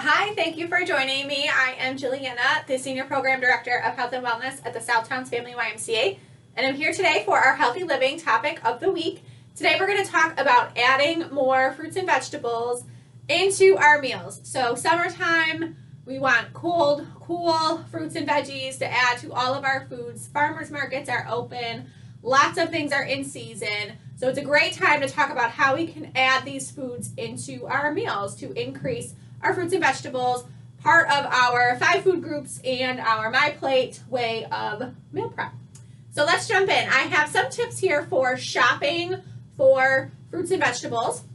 Hi, thank you for joining me. I am Jilyana, the Senior Program Director of Health and Wellness at the Southtowns YMCA, and I'm here today for our Healthy Living topic of the week. Today we're going to talk about adding more fruits and vegetables into our meals. So summertime, we want cool fruits and veggies to add to all of our foods. Farmers markets are open. Lots of things are in season. So it's a great time to talk about how we can add these foods into our meals to increase our fruits and vegetables, part of our 5 food groups and our My Plate way of meal prep. So let's jump in. I have some tips here for shopping for fruits and vegetables.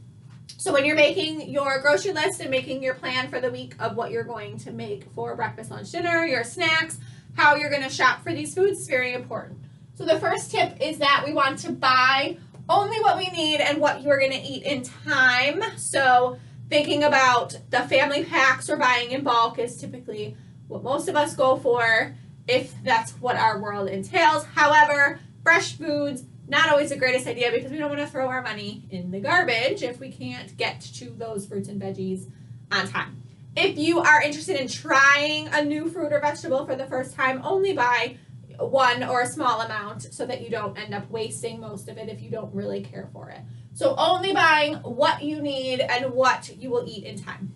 So when you're making your grocery list and making your plan for the week of what you're going to make for breakfast, lunch, dinner, your snacks, how you're going to shop for these foods is very important. So the first tip is that we want to buy only what we need and what you're going to eat in time. So thinking about the family packs we're buying in bulk is typically what most of us go for if that's what our world entails. However, fresh foods, not always the greatest idea because we don't want to throw our money in the garbage if we can't get to those fruits and veggies on time. If you are interested in trying a new fruit or vegetable for the first time, only buy one or a small amount so that you don't end up wasting most of it if you don't really care for it. So only buying what you need and what you will eat in time.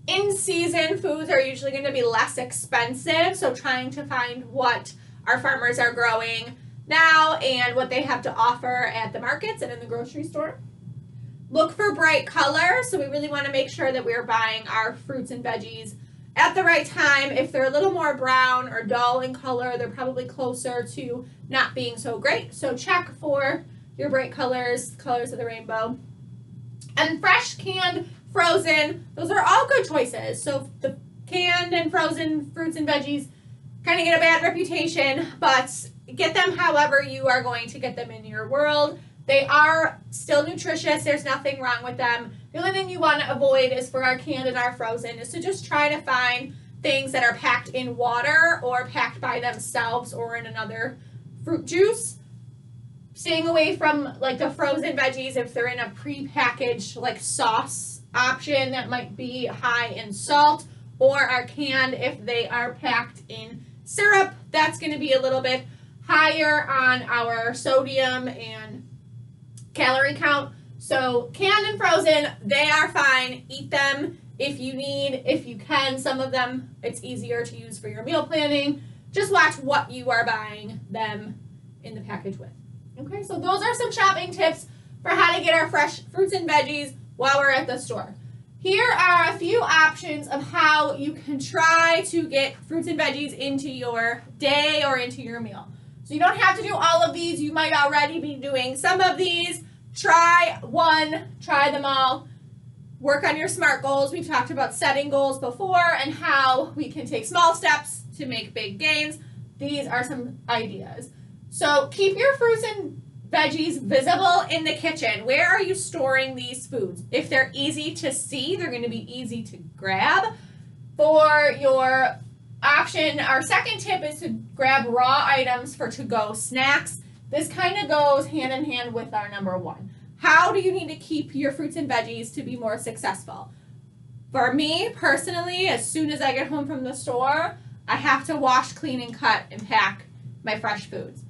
In season foods are usually going to be less expensive, so trying to find what our farmers are growing now and what they have to offer at the markets and in the grocery store. Look for bright color, so we really want to make sure that we're buying our fruits and veggies at the right time. If they're a little more brown or dull in color, they're probably closer to not being so great. So check for your bright colors of the rainbow. And fresh, canned, frozen, those are all good choices. So the canned and frozen fruits and veggies kind of get a bad reputation, but get them however you are going to get them in your world. They are still nutritious. There's nothing wrong with them. The only thing you want to avoid is for our canned and our frozen is to just try to find things that are packed in water or packed by themselves or in another fruit juice. Staying away from like the frozen veggies if they're in a pre-packaged like sauce option that might be high in salt, or are canned if they are packed in syrup. That's going to be a little bit higher on our sodium and calorie count. So canned and frozen, they are fine. Eat them if you need, if you can. Some of them it's easier to use for your meal planning. Just watch what you are buying them in the package with. Okay, so those are some shopping tips for how to get our fresh fruits and veggies while we're at the store. Here are a few options of how you can try to get fruits and veggies into your day or into your meal. So you don't have to do all of these. You might already be doing some of these. Try one, try them all. Work on your SMART goals. We've talked about setting goals before and how we can take small steps to make big gains. These are some ideas. So keep your fruits and veggies visible in the kitchen. Where are you storing these foods? If they're easy to see, they're going to be easy to grab. For your option, our second tip is to grab raw items for to-go snacks. This kind of goes hand in hand with our number one. How do you need to keep your fruits and veggies to be more successful? For me, personally, as soon as I get home from the store, I have to wash, clean, and cut and pack my fresh foods.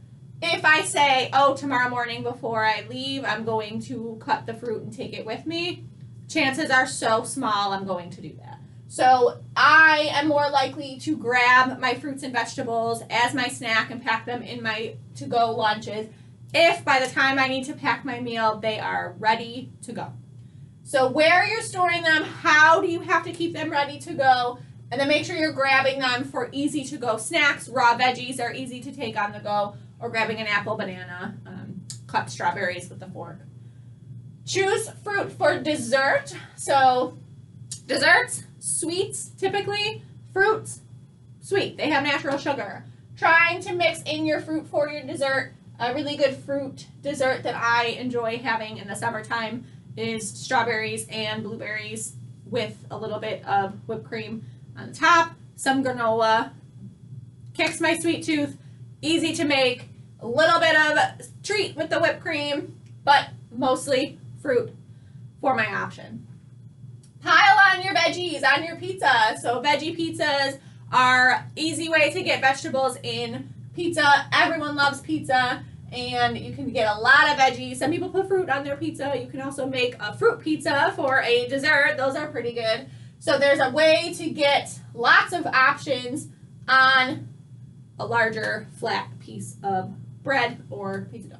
If I say, oh, tomorrow morning before I leave, I'm going to cut the fruit and take it with me, chances are so small I'm going to do that. So I am more likely to grab my fruits and vegetables as my snack and pack them in my to-go lunches if by the time I need to pack my meal, they are ready to go. So where you're storing them, how do you have to keep them ready to go, and then make sure you're grabbing them for easy to-go snacks. Raw veggies are easy to take on the go, or grabbing an apple, banana, cut strawberries with a fork. Choose fruit for dessert. So desserts, sweets typically, fruits, sweet. They have natural sugar. Trying to mix in your fruit for your dessert. A really good fruit dessert that I enjoy having in the summertime is strawberries and blueberries with a little bit of whipped cream on the top, some granola. Kicks my sweet tooth, easy to make, a little bit of treat with the whipped cream, but mostly fruit for my option. Pile on your veggies, on your pizza. So veggie pizzas are easy way to get vegetables in pizza. Everyone loves pizza, and you can get a lot of veggies. Some people put fruit on their pizza. You can also make a fruit pizza for a dessert. Those are pretty good. So there's a way to get lots of options on a larger flat piece of bread or pizza dough.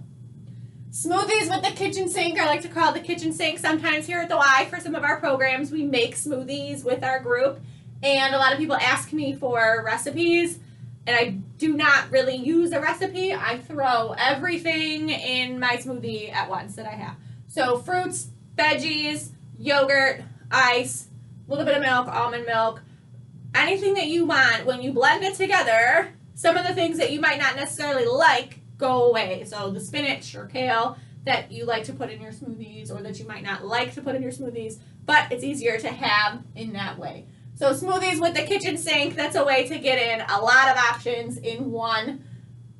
Smoothies with the kitchen sink, I like to call it the kitchen sink. Sometimes here at the Y, for some of our programs, we make smoothies with our group, and a lot of people ask me for recipes, and I do not really use a recipe. I throw everything in my smoothie at once that I have. So fruits, veggies, yogurt, ice, a little bit of milk, almond milk, anything that you want. When you blend it together, some of the things that you might not necessarily like go away. So the spinach or kale that you like to put in your smoothies, or that you might not like to put in your smoothies, but it's easier to have in that way. So smoothies with the kitchen sink, that's a way to get in a lot of options in one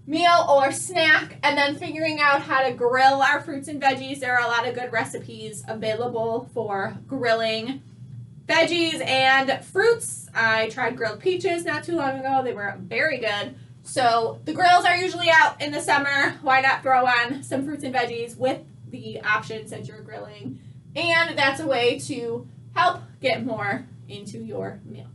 meal or snack. And then figuring out how to grill our fruits and veggies. There are a lot of good recipes available for grilling veggies and fruits. I tried grilled peaches not too long ago. They were very good. So the grills are usually out in the summer. Why not throw on some fruits and veggies with the options that you're grilling? And that's a way to help get more into your meal.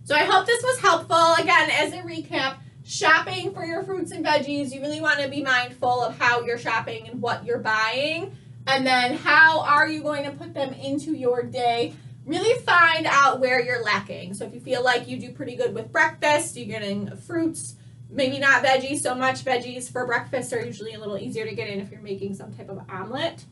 So I hope this was helpful. Again, as a recap, shopping for your fruits and veggies, you really want to be mindful of how you're shopping and what you're buying. And then how are you going to put them into your day? Really find out where you're lacking. So if you feel like you do pretty good with breakfast, you're getting fruits, maybe not veggies so much. Veggies for breakfast are usually a little easier to get in if you're making some type of omelet.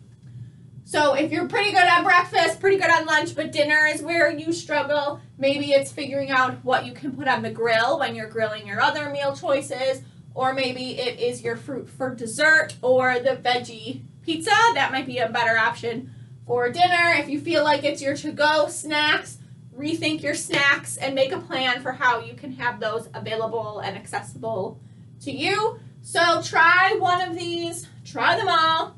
So if you're pretty good on breakfast, pretty good on lunch, but dinner is where you struggle, maybe it's figuring out what you can put on the grill when you're grilling your other meal choices, or maybe it is your fruit for dessert or the veggie pizza. That might be a better option for dinner. If you feel like it's your to-go snacks, rethink your snacks and make a plan for how you can have those available and accessible to you. So try one of these, try them all.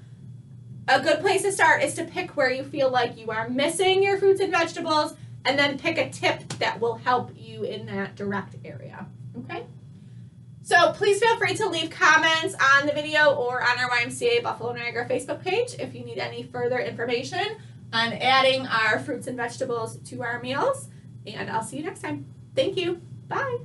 A good place to start is to pick where you feel like you are missing your fruits and vegetables, and then pick a tip that will help you in that direct area, okay? So please feel free to leave comments on the video or on our YMCA Buffalo Niagara Facebook page if you need any further information on adding our fruits and vegetables to our meals. And I'll see you next time. Thank you. Bye.